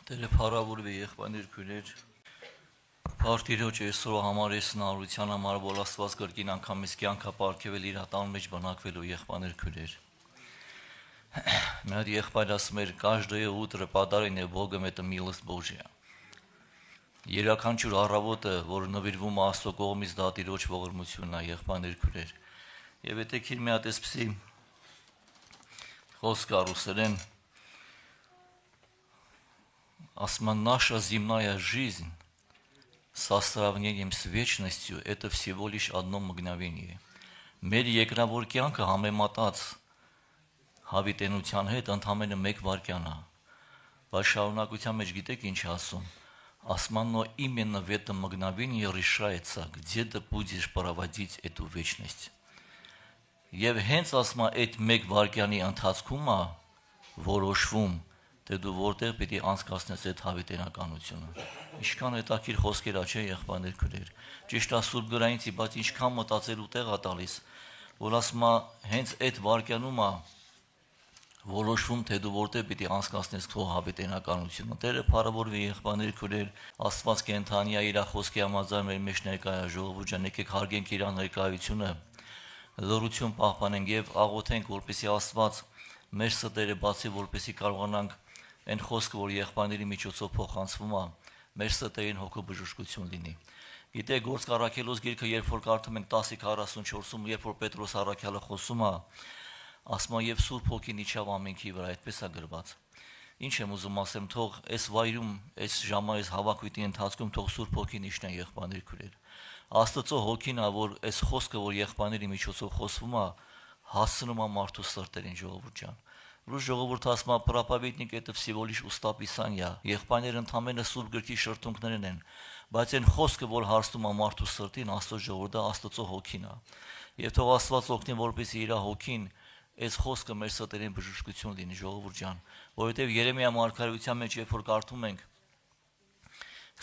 Տերը փառավորվի եղբայրներ քույրեր, Փառք Աստծո համար ես նարության համար, որ Աստված կրկին անգամ մեզ կյանք ապարգևել իր ատան մեջ բնակվելու եղբայրներ քույրեր։ Մեր եղբայր ասում էր, каждое утро подаренное Богом это милость Божья։ Յուրաքանչյուր առավոտը, որ նվիրվում է Աստծո կողմից, դա Տիրոջ ողորմությունն է եղբայրներ քույրեր։ Եվ եթե քիչ մի հատ էսպիսի խոսք առուսերեն Асма наша земная жизнь со сравнением с вечностью это всего лишь одно мгновение. Մեր երկրավոր կյանքը համեմատած հավիտենության հետ ընդամենը 1 վայրկյան է։ Բայց շարունակության մեջ գիտեք ինչ ասում։ Ասма, но именно в этом мгновении решается, где ты будешь проводить эту вечность. Եվ հենց ասма այդ 1 վայրկյանի ընթացքում է որոշվում թե դու որտեղ պիտի անցկացնես այդ հավիտենականությունը։ Ինչքան հետաքրքիր խոսքեր ա, չէ, եղբայրներ քույրեր։ Ճիշտ է Սուրբ գրայինցի, բայց ինչքան մտածելու տեղ ա տալիս, որ ասում է հենց այդ վայրկյանում է որոշվում թե դու որտեղ պիտի անցկացնես քո հավիտենականությունը։ Տերը փառավորվի եղբայրներ քույրեր, Աստված կենթանի է իր խոսքի համաձայն մեր մեջ ներկայ է, ժողովուրդ ջան, եկեք հարգենք իր ներկայությունը, լրություն պահպանենք եւ աղոթենք, որպեսզի Աստված մեր սրտերը բացի, որպեսզի կարողանանք այն խոսքը, որ եղբայրների միջոցով փոխանցվում է, մեր սրտերին հոգու բժշկություն լինի։ Գիտեք, Գործք առաքելոց գիրքը, երբ որ կարդում ենք 10:44-ում, երբ որ Պետրոս առաքյալը խոսում է, ասում է եւ Սուրբ Հոգին իջավ ամենքի վրա, այդպես է գրված։ Ինչ եմ ուզում ասեմ, թող այս վայրում, այս ժամանակ հավաքույթի ընթացքում թող Սուրբ Հոգին իջնի եղբայրներ քույրեր։ Աստծո Հոգին է, որ այս խոսքը, որ եղբայրների միջոցով խոսվում է, հասցնում է մարդու սրտերին, ժողովուրդ ջան։ Ռուս ժողովուրդ ասում է, проповедник это всего лишь уста Писания, եղբայրները ընդամենը Սուրբ գրքի շրթունքներն են, բայց այն խոսքը, որ հարստում է մարդու սրտին, Աստծո ժողովուրդը Աստծո Հոգին է։ Եվ թող Աստված օգնի, որպեսզի իր Հոգին այս խոսքը մեր սրտերին բժշկություն լինի, ժողովուրդ ջան, որովհետև Երեմիա մարգարեության մեջ, երբ որ կարդում ենք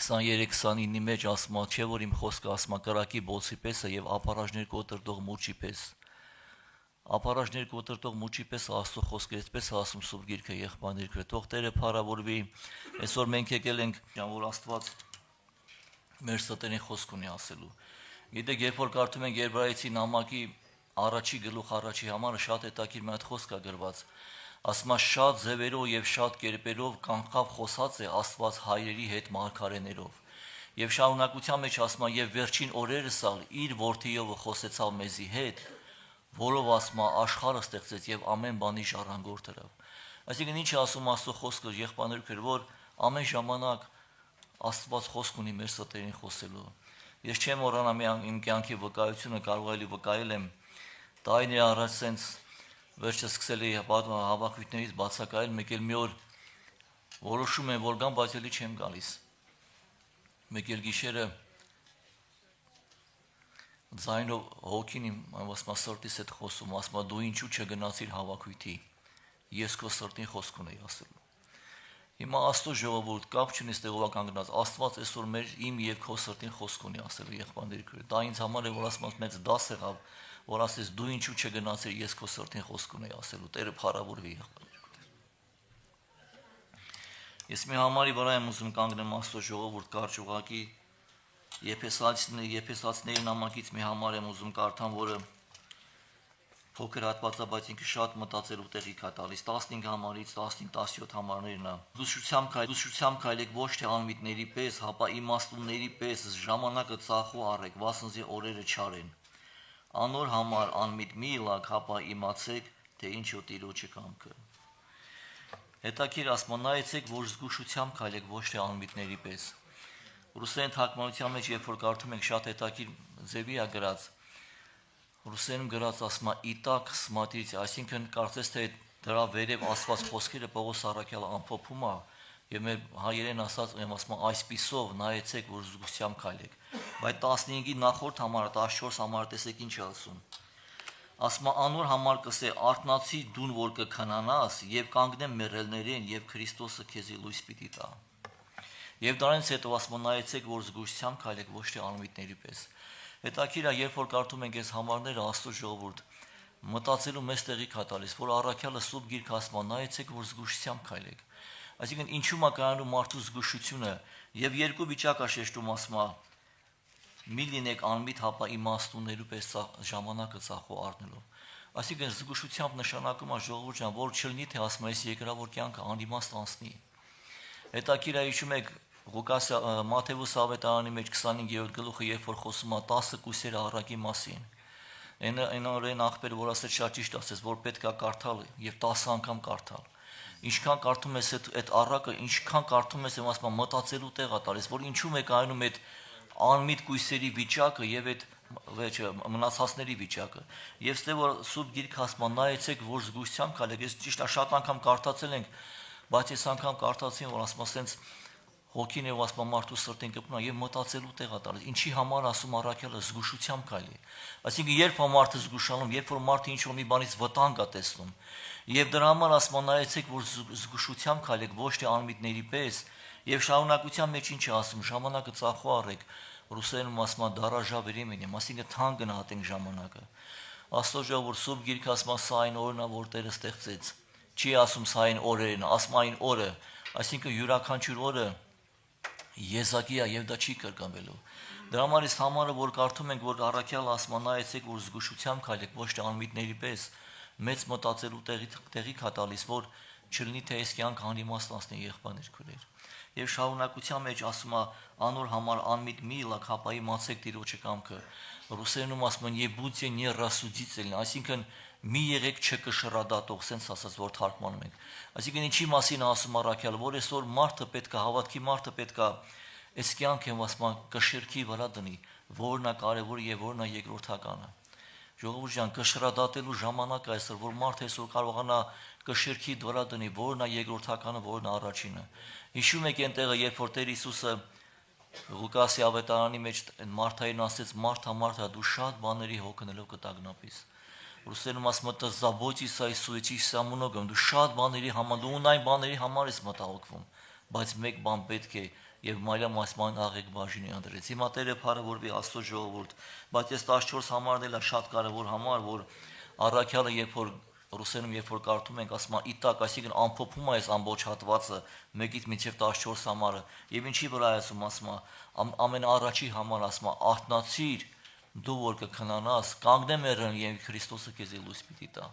23-29-ի մեջ ասում է, չէ որ իմ խոսքը ասում է կրակի բոցի պես է եւ ապարաժներ կոտրտող մուճի պես։ Ապարաժներ կոտրտող մուճի պես Աստծո խոսքը, այսպես է ասում Սուրբ գիրքը եղբայրներ քույրեր, թող Տերը փառավորվի։ Այսօր մենք եկել ենք, որ Աստված մեր սրտերին խոսք ունի ասելու։ Գիտեք, երբ որ կարդում ենք Եբրայեցի նամակի առաջի գլուխ առաջի համարը, շատ հետաքրքիր մի հատ խոսք է գրված։ Ասում է շատ ձևերով եւ շատ կերպերով կանխավ խոսած է Աստված հայրերի հետ մարգարեներով։ Եվ շարունակության մեջ ասում է եւ վերջին օրերս ալ իր որդիով խոսեցավ մեզի հետ, որով ասում է աշխարհը ստեղծեց եւ ամեն բանի ժառանգորդ էր։ Այսինքն ինչ ասում Աստծո խոսքը եղբայրներ քույր, որ ամեն ժամանակ Աստված խոսք ունի մեր սրտերին խոսելու։ Ես չեմ մոռանա իմ կյանքի վկայությունը, կարող էլի վկայել եմ տարիներ առաջ սենց վերջը սկսել էի հավաքույթներից բացակայել, մեկ էլ մի օր որոշում եմ, որ գամ, բայց էլի չեմ գալիս։ Մեկ էլ գիշերը ձայնով հոգին իմ ասում սրտիս հետ խոսում, ասում դու ինչու չգնացիր հավաքույթի, ես քո սրտին խոսք ունեի ասելու։ Հիմա Աստծո ժողովուրդ կապ չունի ստեղով կանգնած, Աստված այսօր մեր իմ եւ քո սրտին խոսք ունի ասելու եղբայրների քույր։ Դա ինձ համար է, որ ասում մեծ դաս եղավ, որ ասես դու ինչու չգնացիր, ես քո սրտին խոսք ունեի ասելու, Տերը փառավորվի եղբայրների քույր։ Ես մի համարի վրա եմ ուզում կանգնեմ Աստծո ժողովուրդ կարճ ուղակի Եփեսացիների նամակից մի համար եմ ուզում կարդամ, որը փոքր հատված է, բայց ինքը շատ մտածելու տեղիք է տալիս 15 համարից 15-17 համարներն է։ Զուշությամբ քայլեք ոչ թե անմիտների պես, հապա իմաստունների պես ժամանակը ծախու առեք, վասնզի օրերը չար են։ Անոր համար անմիտ մի լակ, հապա իմացեք, թե ինչ է Տիրոջը կամքը։ Հետաքրիր ասում նայեցեք, որ զգուշությամբ քայլեք ոչ թե անմիտների պես։ Ռուսերեն թարգմանության մեջ, երբ որ կարդում ենք շատ հետաքրքիր ձևի է գրած, ռուսերենում գրած ասում է «Իտակ смотрите», այսինքն կարծես թե դրա վերև ասված խոսքերը Պողոս առաքյալը ամփոփում է եւ մեր հայերեն ասած ասում է այսպիսով նայեցեք, որ զգուշությամբ քայլեք։ Բայց 15-ի նախորդ համարը 14 համարը տեսեք ինչ է ասում։ Ասում է անոր համար կսե արթնացի դուն որ կքնանաս եւ կանգնեմ մեռելներին եւ Քրիստոսը քեզի լույս պիտի տա։ Եվ դրանից հետո ասում նայեցեք, որ զգուշությամբ քայլեք ոչ թե անմիտների պես։ Հետաքրքիր է, երբ որ կարդում ենք այս համարները Աստծո ժողովուրդ, մտածելու մեծ տեղիք է տալիս, որ առաքյալը Սուրբ գիրքը ասում նայեցեք, որ զգուշությամբ քայլեք։ Այսինքն ինչու՞ է կայանում մարդու զգուշությունը եւ երկու վիճակ է շեշտում ասма մի լինեք անմիտ հապա իմաստուններու պես ժամանակը ծախու առնելու։ Այսինքն զգուշությամբ նշանակում է ժողովուրդ ջան, որ չլինի թե ասма այս երկրավոր կյանքը անիմաստ անցնի։ Հետաքրքիր է հիշում եք Ղուկաս Մատթեոս ավետարանի մեջ 25-րդ գլուխը, երբ որ խոսում է 10 կույսերի առակի մասին։ Այն օրեն ախպեր, որ ասեց շատ ճիշտ ասեց, որ պետք է կարդալ եւ 10 անգամ կարդալ։ Ինչքան կարդում ես այդ առակը, ինչքան կարդում ես, ասում եմ մտածելու տեղ է տալիս, որ ինչու մեկ այնում այդ անմիտ կույսերի վիճակը եւ այդ մնացածների վիճակը։ Եվ ստե որ սուրբ գիրք ասում է նայեցեք, որ զգուշությամբ քալեք, ես ճիշտ է շատ անգամ կարդացել ենք, բայց այս անգամ կարդացին, որ ասում ասենց հոգին եւ ասում մարդու սրտին կպնա եւ մտածելու տեղ է տալիս։ Ինչի համար ասում առաքյալը զգուշությամբ քայլի։ Այսինքն երբ մարդը զգուշանում, երբ որ մարդը ինչ-որ մի բանից վտանգ է տեսնում, եւ դրա համար ասում նայեցեք, որ զգուշությամբ քայլեք, ոչ թե անմիտների պես, եւ շարունակության մեջ ինչ է ասում, ժամանակը ծախու առեք, ռուսերենում ասում դարաժա временем, այսինքն թանկ գնահատենք ժամանակը։ Աստծո ժողովուրդ սուրբ գիրքը ասում սա այն օրն է, որ Տերը ստեղծեց։ Չի ասում սա այն օրերն, ասում այն օրը, այսինքն յուրաքանչյուր օրը եզակի է եւ դա չի կրկնվելու։ Դրա համար իսկ համարը որ կարդում ենք, որ առաքյալը ասում նայեցեք, որ զգուշությամբ քայլեք, ոչ թե անմիտների պես, մեծ մտածելու տեղի կա տալիս, որ չլինի թե այս կյանք անիմաստ անցնի եղբայրներ քույրեր։ Եվ շարունակության մեջ ասում է անոր համար անմիտ մի լակապայի մացեք տիրոջը կամքը։ Ռուսերենում ասում են «Ебудьте не рассудительны», այսինքն մի եղեք չկշռադատող, sense ասած որ թարգմանում ենք։ Այսինքն ինչի մասին ասում առաքյալը, որ այսօր մարդը պետք է հավատքի, մարդը պետք է այս կյանքը ասում կշռքի վրա դնի, որն է կարևոր եւ որն է երկրորդականը։ Ժողովուրդ ջան, կշռադատելու ժամանակը այսօր, որ մարդը այսօր կարողանա կշռքի վրա դնի, որն է երկրորդականը, որն է առաջինը։ Հիշում եք այնտեղը, երբ որ Տեր Հիսուսը Ղուկասի ավետարանի մեջ Մարթային ասեց. «Մարթա, դու շատ բաների հոգնելով կտագնապիս»։ Ռուսերենում ասում է «Заботься о суетишься о многом», դու շատ բաների համար, դու ունայն բաների համար ես մտահոգվում, բայց մեկ բան պետք է եւ մայլամ ասման աղեք բաժինի անդրեց։ Հիմա Տերը փառավորվի Աստծո ժողովուրդ, բայց այս 14 համարն էլ է շատ կարեւոր համար, որ առաքյալը երբ որ ռուսերենում երբ որ կարդում ենք, ասում է «Իտակ», այսինքն ամփոփում է այս ամբողջ հատվածը 1-ից մինչև 14 համարը, եւ ինչի վրա ասում է ամենաառաջի համար ասում է «Արթնացիր, դու որ կքնանաս, կանգնե մեռն եւ Քրիստոսը քեզի լույս պիտի տա»։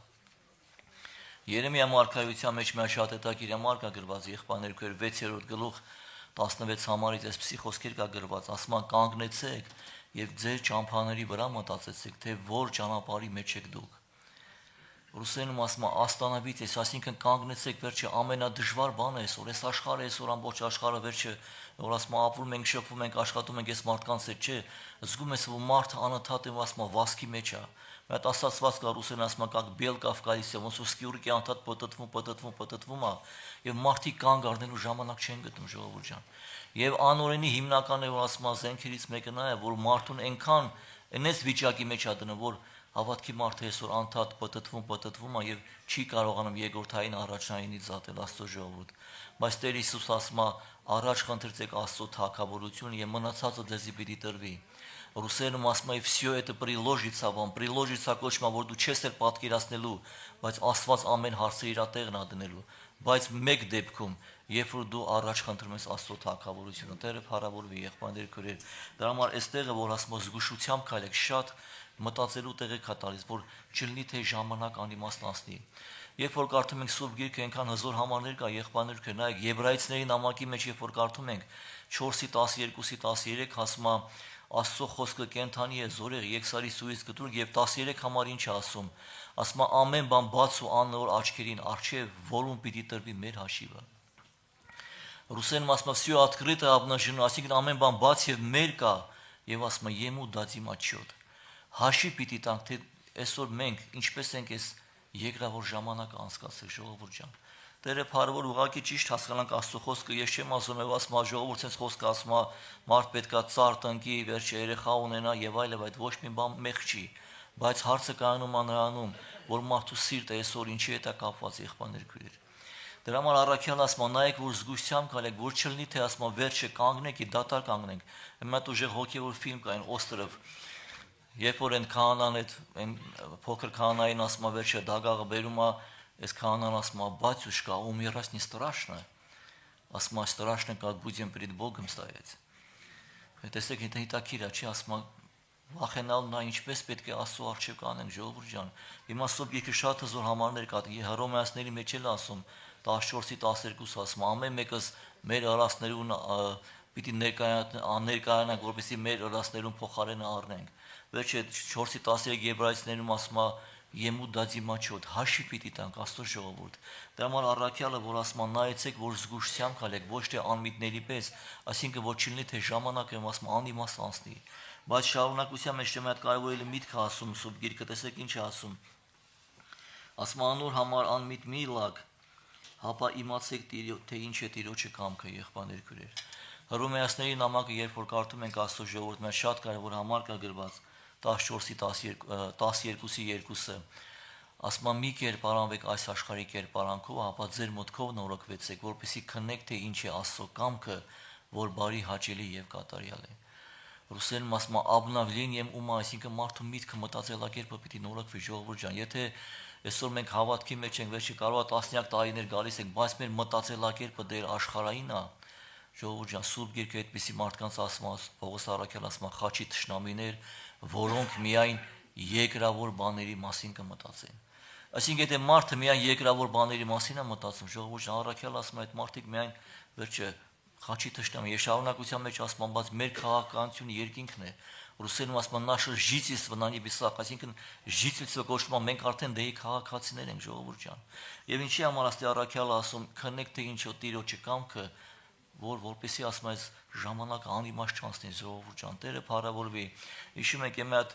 Երեմիա մարգարեության մեջ մի շատ հետաքրքիր մարկ է գրված, եղբայրներ քույր 6-րդ գլուխ 16 համարից այսպիսի խոսքեր կա գրված, ասում է «Կանգնեցեք եւ ձեր ճամփաների վրա մտածեցեք, թե որ ճանապարհի մեջ եք դուք»։ Ռուսերենում ասում է «Остановитесь», այսինքն կանգնեցեք, վերջը ամենադժվար բանը է այսօր, այս աշխարհը այսօր ամբողջ աշխարհը վերջը, որ ասում է ապրում ենք, շփվում ենք, աշխատում ենք այս մարդկանց հետ, չէ, զգում ես, որ մարդը անընդհատ է ասում է վասկի մեջ է։ Մի հատ ասացված կա ռուսերեն ասում է «Как белка в колесе», ոնց որ սկյուռիկի անդադ պտտվում է, եւ մարդիկ կանգ առնելու ժամանակ չեն գտնում ժողովուրդ ջան։ Եվ անօրենի հիմնական է որ ասում է զենքերից մեկը նա է, որ մարդուն այնքան այնպես վիճակի մեջ է դնում, որ հավատքի մարդը այսօր անդադ պտտվում է եւ չի կարողանում երկրորդային առաջնայինից զատել Աստծո ժողովուրդ։ Բայց Տեր Հիսուս ասում է առաջ խնդրեցեք Աստծո թագավորություն եւ մնացածը դեզի պիտի տրվի։ Ռուսերենում ասում է «Всё это приложится вам», приложится կոչվում է որ դու չես էլ պատկերացնելու, բայց Աստված ամեն հարցը իր տեղն է դնելու։ Բայց մեկ դեպքում, երբ որ դու առաջ խնդրում ես Աստծո թագավորությունը, Տերը փառավորվի եղբայրներ քույրեր։ Դրա համար այստեղը որ ասում է զգուշությամբ քայլեք, շատ մտածելու տեղ եք տալիս, որ չլինի թե ժամանակ անիմաստ անցնի։ Երբ որ կարդում ենք Սուրբ Գիրքը, այնքան հզոր համարներ կա, եղբայրներ քույր, նայեք Եբրայեցիների նամակի մեջ, երբ որ կարդում ենք 4:12-13 ասում է Աստծո խոսքը կենթանի է, զորեղ, երկսարի սույց կտրուկ եւ 13 համար ինչ է ասում։ Ասում է ամեն բան բաց ու աննոր աչքերին արչեւ, որում պիտի տրվի մեր հաշիվը։ Ռուսերեն ասում է «Всё открыто обнажено», այսինքն ամեն բան բաց եւ մեր կա, եւ ասում է «Ему дадим отчет»։ Հաշիվ պիտի տանք, թե այսօր մենք ինչպես ենք այս երկրավոր ժամանակը անցկացրել ժողովուրդ ջան։ Տերը փառավոր ուղակի ճիշտ հասկանանք Աստծո խոսքը, ես չեմ ասում եւ ասում ա ժողովուրդ sense խոսքը ասում ա մարդ պետքա ծառ տնկի, վերջը երեխա ունենա եւ այլն, այդ ոչ մի բան մեղ չի, բայց հարցը կայանում է նրանում, որ մարդու սիրտը այսօր ինչի հետ է կապված եղբայրներ քույրեր։ Դրա համար առաքյալ ասում ա նայեք որ զգուշությամբ կալեք, որ չլինի թե ասում ա վերջը կանգնեք, դատար կանգնենք։ Հիմա դու ուժեղ հոգեոր ֆիլմ կա այն Օստրով, երբ որ այն քահանան այդ փոքր քահանային ասում ա վերջը դագաղը բերում ա, այս քահանան ասում ա բացյուշկա, умирать не страшно, ասма страшно, как будем пред Богом стоять. Տեսեք, հետաքրքիր է, չի ասма վախենալ նա ինչպես պետք է Աստծո առջև կանենք, ժողովուրդ ջան։ Հիմա Սուրբ Գիրքը շատ հզոր համարներ կա, Հռոմեացիների մեջ էլ ասում 14-12 ասում, ամեն մեկս մեր արածներուն պիտի ներկայանանք, որպեսզի մեր արածներուն փոխարենը առնենք։ Վերջը 4-13 Եբրայեցիներում ասում է Եմու դադի մաչոտ, հաշի պիտի տանք Աստծո ժողովուրդ։ Դրա համար առաքյալը, որ ասում է նայեցեք, որ զգուշությամբ կալեք, ոչ թե անմիտների պես, այսինքն որ չլինի թե ժամանակը ասում անիմաստ անցնի։ Բայց շարունակության մեջ դեմ այդ կարևորելի միտքը ասում Սուրբ Գիրքը, տեսեք ինչ է ասում։ Ասում անոր համար անմիտ մի լակ, հապա իմացեք թե ինչ է Տիրոջը կամքը, եղբայրներ քույրեր։ Հռոմեացիների նամակը, երբ որ կարդում ենք Աստծո ժողովուրդ, մեր շատ կարևոր համար կա գրված 14-12-2 ասում մի կերպարանվեք այս աշխարհի կերպարանքով, հապա ձեր մտքով նորոգվեցեք, որպեսզի քննեք թե ինչ է Աստծո կամքը, որ բարի, հաճելի եւ կատարյալ է։ Ռուսերեն ասում обновлением ума, այսինքն մարդու միտքը մտածելակերպը պիտի նորոգվի, ժողովուրդ ջան, եթե այսօր մենք հավատքի մեջ ենք, վերջի կարող է տասնյակ տարիներ գալիս ենք, բայց մեր մտածելակերպը դեր աշխարհային է, ժողովուրդ ջան, Սուրբ Գիրքը այդպիսի մարդկանց ասում է, Պողոս առաքյալ ասում է, խաչի թշնամիներ, որոնք միայն երկրավոր բաների մասին կմտածեն։ Այսինքն եթե մարդը միայն երկրավոր բաների մասին է մտածում, ժողովուրդ ջան, առաքյալ ասում է, այդ մարդիկ միայն վերջը խաչի թշնամի, ես շարունակության մեջ ասում եմ, բայց մեր քաղաքականությունը երկինքն է։ Ռուսերեն ասում նаше жительство на небесах, այսինքն жительство կոչվում է, մենք արդեն դեի քաղաքացիներ ենք, ժողովուրդ ջան։ Եվ ինչի համար աստի առաքյալը ասում, քննեք թե ինչ է Տիրոջը կամքը, որպեսզի ասում այս ժամանակը անիմաստ չանցնի, ժողովուրդ ջան, Տերը փառավորվի։ Հիշում եք մի հատ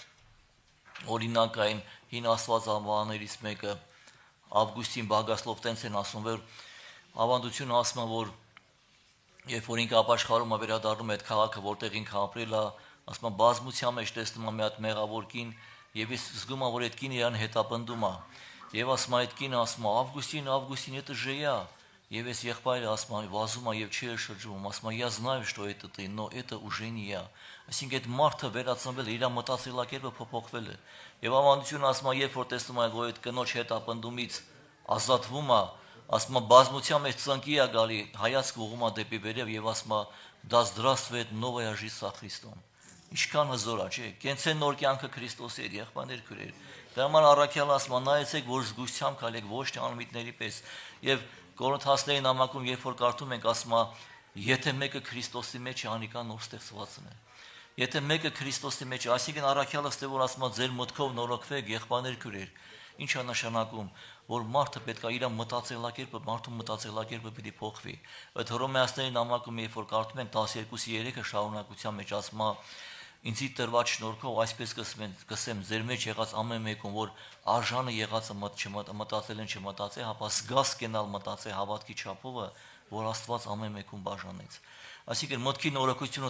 օրինակային հին աստվածաբաններից մեկը Ավգուստին Բագասլով տենց են ասում, որ ավանդությունը ասում է, որ երբ որ ինքը ապաշխարում է վերադառնում այդ քաղաքը, որտեղ ինքը ապրել է, ասում է բազմության մեջ տեսնում է մի հատ մեղավոր կին եւ ես զգում եմ, որ այդ կինը իրան հետապնդում է։ Եվ ասում է այդ կինը ասում է Ավգուստին, это же я։ Եվ ես եղբայրը ասում է վազում է եւ չի շրջում, ասում է я знаю, что это ты, но это уже не я։ Այսինքն այդ մարդը վերածնվել է, իր մտածելակերպը փոփոխվել է։ Եվ ավանդությունը ասում է, երբ որ տեսնում է, որ այդ կնոջ հետապնդումից ազատվում է, ասում է բազմության մեջ ծնկի է գալի, հայացք ուղղում է դեպի վերև եւ ասում է да здравствует новая жизнь со Христом։ Ինչքան հզոր է, չէ՞։ Կենցե նոր կյանքը Քրիստոսի հետ, եղբայրներ քույրեր։ Դրա համար առաքյալը ասում է նայեցեք, որ զգուշությամբ կալեք, ոչ թե անմիտների պես։ Եվ Կորինթացիների նամակում, երբ որ կարդում ենք, ասում է եթե մեկը Քրիստոսի մեջ է, անիկա նոր ստեղծվածն է։ Եթե մեկը Քրիստոսի մեջ է, այսինքն առաքյալը ստե որ ասում է ձեր մտքով նորոգվեք, եղբայրներ քույրեր։ Ինչ է նշանակում, որ մարդը պետք է իր մտածելակերպը, մարդու մտածելակերպը պիտի փոխվի։ Այդ Հռոմեացիների նամակում, երբ որ կարդում ենք 12:3-ը շարունակության մեջ ասում է ինձի տրված շնորհքով այսպես կսեմ ձեր մեջ եղած ամեն մեկում, որ արժանը եղածը մտածել են չմտածել, հապա զգաս կենալ մտածել հավատքի չափովը, որ Աստված ամեն մեկում բաժանեց։ Այսինքն մտքի նորոգությունը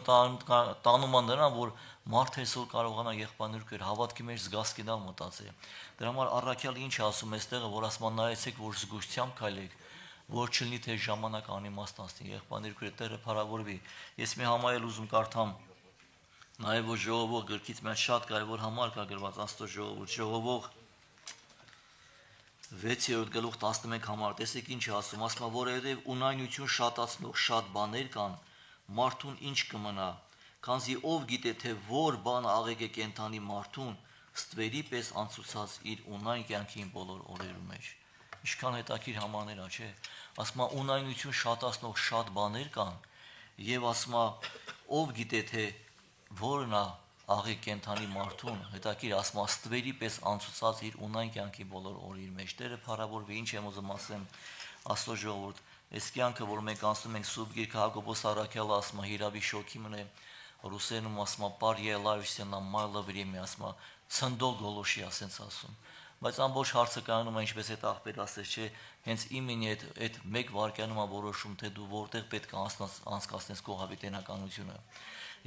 տանում է նրան, որ մարդը այսօր կարողանա եղբայրներ քեր հավատքի մեջ զգաս կենալ մտածել։ Դրա համար առաքյալը ինչ ասում է այստեղը, որ ասում նայեցեք, որ զգուշությամբ քայլեք, որ չլինի թե ժամանակ անիմաստանցի, եղբայրներ քեր Տերը փառավորվի։ Ես մի համայել ուզում կարդամ Նաև որ ժողովող գրքից մեր շատ կարևոր համար կա գրված Աստծո ժողովող 6-րդ գլուխ 11 համար տեսեք ինչ է ասում, ասում է որովհետև ունայնություն շատացնող շատ բաներ կան, մարդուն ինչ կմնա, քանզի ով գիտե թե որ բան աղեկ է կենթանի մարդուն, ստվերի պես անցուցած իր ունայն կյանքին բոլոր օրերու մեջ։ Ինչքան հետաքրքիր համաներ է, չէ՞։ Ասում է ունայնություն շատացնող շատ բաներ կան, եւ ասում է ով գիտե թե որն է աղի կենթանի մարդուն, հետաքրքիր ասում աստվերի պես անցուցած իր ունայն կյանքի բոլոր օրերի մեջ։ Տերը փառավորվի, ինչ եմ ուզում ասեմ, Աստծո ժողովուրդ, այս կյանքը, որ մենք անցնում ենք Սուրբ Գիրքը Հակոբոս առաքյալը ասում է հիրավի շոքի մնե, ռուսերենում ասում է «Պարյելավիսենա մայլը վրեմի» ասում է «ցնդող գոլոշի» ասենց ասում։ Բայց ամբողջ հարցը կայանում է ինչպես այդ աղբեր ասես, չէ, հենց իմենի այդ մեկ վարքյանում է որոշում, թե դու որտեղ պետք է անցկացնես քո հավիտենականությունը։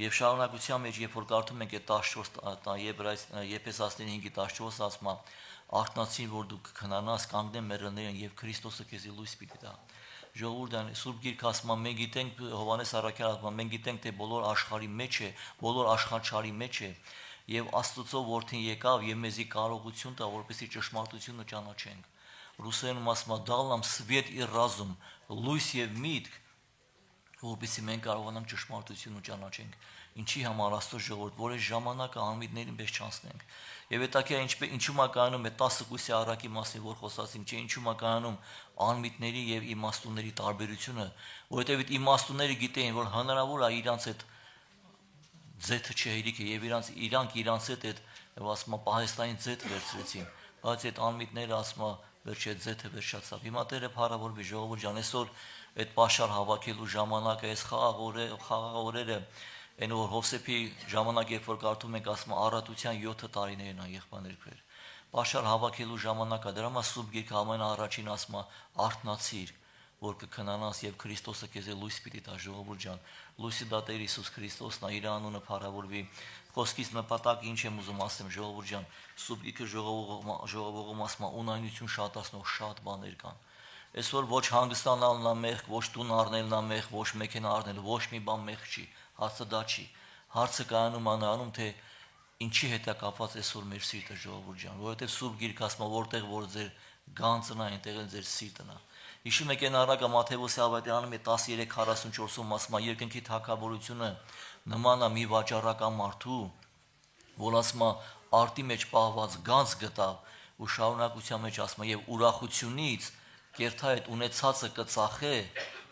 Եվ շարունակության մեջ, երբ որ կարդում ենք այդ 14 Եփեսացիներին 5:14 ասում է արթնացին, որ դու կքնանաս, կանգնեն մեռելներին եւ Քրիստոսը քեզի լույս պիտի տա։ Ժողովուրդ, Սուրբ Գիրքը ասում է մենք գիտենք, Հովհաննես առաքյալը ասում է մենք գիտենք, թե բոլոր աշխարհի մեջ է, բոլոր աշխարհչարի մեջ է եւ Աստծո որդին եկավ եւ մեզի կարողություն տա, որպեսզի ճշմարտությունը ճանաչենք։ Ռուսերենում ասում է «Դալ нам свет и разум», լույս եւ միտք, որովհետեւ մենք կարողանանք ճշմարտությունը ճանաչենք, ինչի համար Աստծո ժողովուրդ, որ այս ժամանակը անմիտներին պես չանցնենք։ Եվ հետաքրքիր ինչու մա կայանում է 10 կույսի առակի մասին, որ խոսացինք, չէ, ինչու մա կայանում անմիտների եւ իմաստունների տարբերությունը, որովհետեւ այդ իմաստունները գիտեին, որ հնարավոր է իրանց այդ ձեթը չհերիքը եւ իրանք իրանց հետ եւ ասում Պահեստային ձեթ վերցրեցին, բայց այդ անմիտները ասում վերջ այդ ձեթը վերջացավ։ Հիմա Տերը փառավորվի ժողովուրդ ջան, այսօր այդ պաշար հավաքելու ժամանակը, այս խաղաղ օրերը, այն որ Հովսեփի ժամանակ, երբ որ կարդում ենք, ասում առատության 7 տարիներն են եղբայրներ։ Պաշար հավաքելու ժամանակը, դրա համար սուրբ գիրքը ամենաառաջին ասում արթնացիր, որ կքնանաս եւ Քրիստոսը քեզ լույս պիտի տա ժողովուրդ ջան։ Լույսի դա Տեր Հիսուս Քրիստոսն է, իր անունը փառավորվի։ Խոսքից նպատակը ինչ եմ ուզում ասեմ ժողովուրդ ջան, սուրբ գիրքը ժողովողում ասում ունայնություն շատացնող շատ բաներ կան։ Այսօր ոչ հանգստանալն է մեղք, ոչ տուն առնելն է մեղք, ոչ մեքենա առնելը, ոչ մի բան մեղք չի, հարցը դա չի։ Հարցը կայանում է նրանում, թե ինչի հետ է կապված այսօր մեր սիրտը ժողովուրդ ջան, որովհետև սուրբ գիրքը ասում է, որտեղ որ ձեր գանձն է, այնտեղ էլ ձեր սիրտն է։ Հիշում եք այն առակը Մատթեոս Ավետարանում 13:44-ում ասում է, երկնքի թագավորությունը նման է մի վաճառական մարդու, որ ասում է արտի մեջ պահված գանձ գտավ ու շարունակության մեջ ասում է եւ ուրախությունից կերթա այդ ունեցածը կծախե,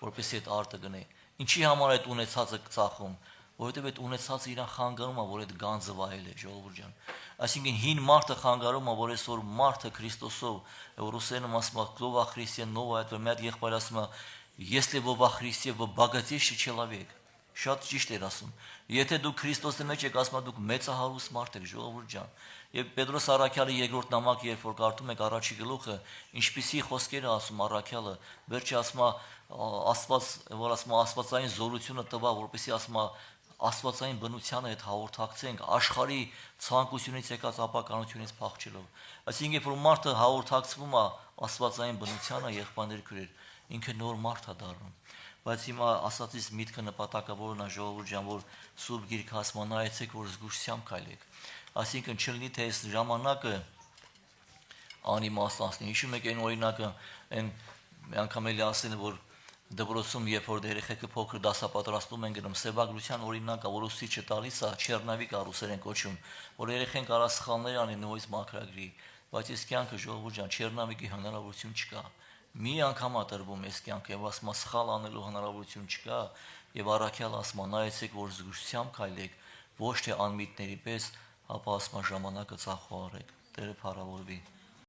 որպեսզի այդ արտը գնե։ Ինչի համար այդ ունեցածը կծախում, որովհետև այդ ունեցածը իրան խանգարում է, որ այդ գանձը վայել է, ժողովուրդ ջան։ Այսինքն հին մարդը խանգարում է, որ այսօր մարդը Քրիստոսով, ռուսերենում ասում է, «Кто во Христе новое», այդ մի հատ եղբայր ասում է, «Если вы во Христе, вы богатейший человек». Շատ ճիշտ էր ասում։ Եթե դուք Քրիստոսի մեջ եք, ասում դուք մեծահարուստ մարդ եք, ժողովուրդ ջան։ Եվ Պետրոս Առաքյալի երկրորդ նամակը, երբ որ կարդում եք առաջի գլուխը, ինչպիսի խոսքեր է ասում Առաքյալը, վերջը ասում է Աստված, որ ասում է աստվածային զորությունը տվա, որպեսզի ասում է աստվածային բնությանը հետ հաղորդակցենք աշխարհի ցանկությունից եկած ապականությունից փախչելով։ Այսինքն, երբ որ մարդը հաղորդակցվում է աստվածային բնությանը, եղբայրներ քույրեր, ինքը նոր մարդ է դառնում։ Բայց հիմա ասածից միտքը նպատակավորն է ժողովուրդ ջան, որ սուրբ գիրքը ասում է նայեցեք, որ զգուշությամբ քայլեք։ Այսինքն չլինի թե այս ժամանակը անիմաստացնի։ Հիշում եք այն օրինակը, այն մի անգամ էլի ասել, որ դպրոցում, երբ որ երեխեքը փոքր դասապատրաստում են գնում, սևագրության օրինակը, որ ուսուցիչը տալիս է, չերնավիկ է ռուսերեն կոչում, որ երեխեն կարա սխալներ անի նույնիսկ մաքրագրի, բայց այս կյանքը ժողովուրդ ջան, չերնավիկի հնարավորություն չկա։ Մի անգամ է տրվում այս կյանքը եւ ասում սխալ անելու հնարավորություն չկա եւ առաքյալ ասում նայեցեք, որ զգուշությամբ քայլեք, ոչ թե անմիտների պես, ապա ասում ժամանակը ծախողարեք։ Տերը փառավորվի։